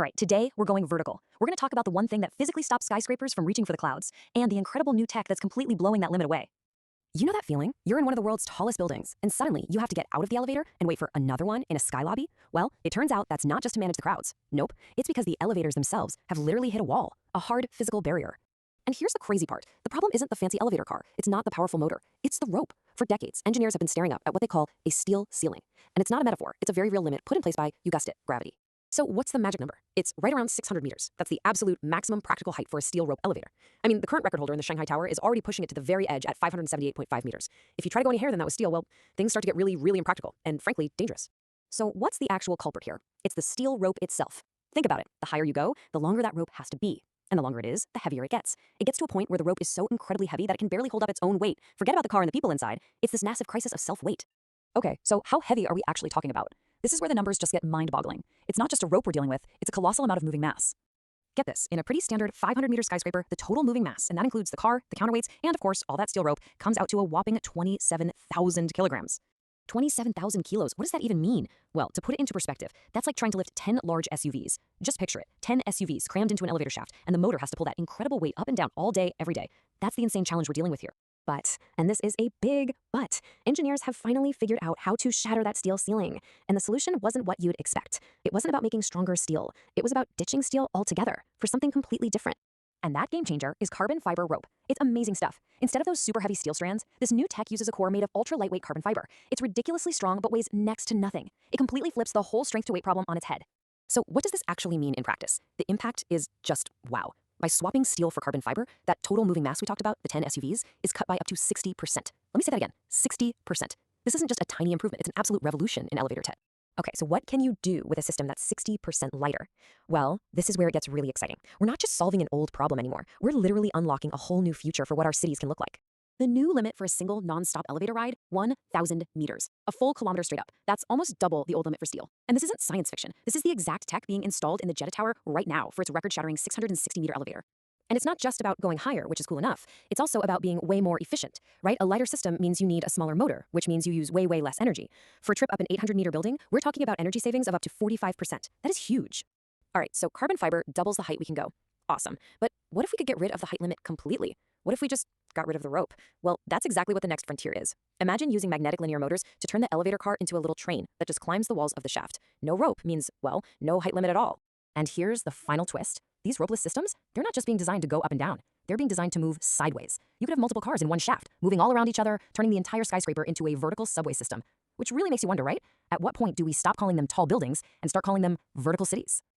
All right, today we're going vertical. We're going to talk about the one thing that physically stops skyscrapers from reaching for the clouds, and the incredible new tech that's completely blowing that limit away. You know that feeling? You're in one of the world's tallest buildings, and suddenly you have to get out of the elevator and wait for another one in a sky lobby? Well, it turns out that's not just to manage the crowds. Nope, it's because the elevators themselves have literally hit a wall, a hard physical barrier. And here's the crazy part. The problem isn't the fancy elevator car. It's not the powerful motor. It's the rope. For decades, engineers have been staring up at what they call a steel ceiling. And it's not a metaphor. It's a very real limit put in place by, you guessed it, gravity. So what's the magic number? It's right around 600 meters. That's the absolute maximum practical height for a steel rope elevator. I mean, the current record holder in the Shanghai Tower is already pushing it to the very edge at 578.5 meters. If you try to go any higher than that with steel, well, things start to get really, really impractical and, frankly, dangerous. So what's the actual culprit here? It's the steel rope itself. Think about it. The higher you go, the longer that rope has to be. And the longer it is, the heavier it gets. It gets to a point where the rope is so incredibly heavy that it can barely hold up its own weight. Forget about the car and the people inside. It's this massive crisis of self-weight. Okay, so how heavy are we actually talking about? This is where the numbers just get mind-boggling. It's not just a rope we're dealing with, it's a colossal amount of moving mass. Get this, in a pretty standard 500-meter skyscraper, the total moving mass, and that includes the car, the counterweights, and of course, all that steel rope, comes out to a whopping 27,000 kilograms. 27,000 kilos, what does that even mean? Well, to put it into perspective, that's like trying to lift 10 large SUVs. Just picture it, 10 SUVs crammed into an elevator shaft, and the motor has to pull that incredible weight up and down all day, every day. That's the insane challenge we're dealing with here. But, and this is a big but, engineers have finally figured out how to shatter that steel ceiling. And the solution wasn't what you'd expect. It wasn't about making stronger steel. It was about ditching steel altogether for something completely different. And that game changer is carbon fiber rope. It's amazing stuff. Instead of those super heavy steel strands, this new tech uses a core made of ultra lightweight carbon fiber. It's ridiculously strong but weighs next to nothing. It completely flips the whole strength to weight problem on its head. So what does this actually mean in practice? The impact is just wow. By swapping steel for carbon fiber, that total moving mass we talked about, the 10 SUVs, is cut by up to 60%. Let me say that again, 60%. This isn't just a tiny improvement, it's an absolute revolution in elevator tech. Okay, so what can you do with a system that's 60% lighter? Well, this is where it gets really exciting. We're not just solving an old problem anymore. We're literally unlocking a whole new future for what our cities can look like. The new limit for a single non-stop elevator ride, 1,000 meters, a full kilometer straight up. That's almost double the old limit for steel. And this isn't science fiction. This is the exact tech being installed in the Jeddah Tower right now for its record-shattering 660-meter elevator. And it's not just about going higher, which is cool enough. It's also about being way more efficient, right? A lighter system means you need a smaller motor, which means you use way, way less energy. For a trip up an 800-meter building, we're talking about energy savings of up to 45%. That is huge. All right, so carbon fiber doubles the height we can go. Awesome. But what if we could get rid of the height limit completely? What if we just got rid of the rope? Well, that's exactly what the next frontier is. Imagine using magnetic linear motors to turn the elevator car into a little train that just climbs the walls of the shaft. No rope means, well, no height limit at all. And here's the final twist. These ropeless systems, they're not just being designed to go up and down. They're being designed to move sideways. You could have multiple cars in one shaft, moving all around each other, turning the entire skyscraper into a vertical subway system. Which really makes you wonder, right? At what point do we stop calling them tall buildings and start calling them vertical cities?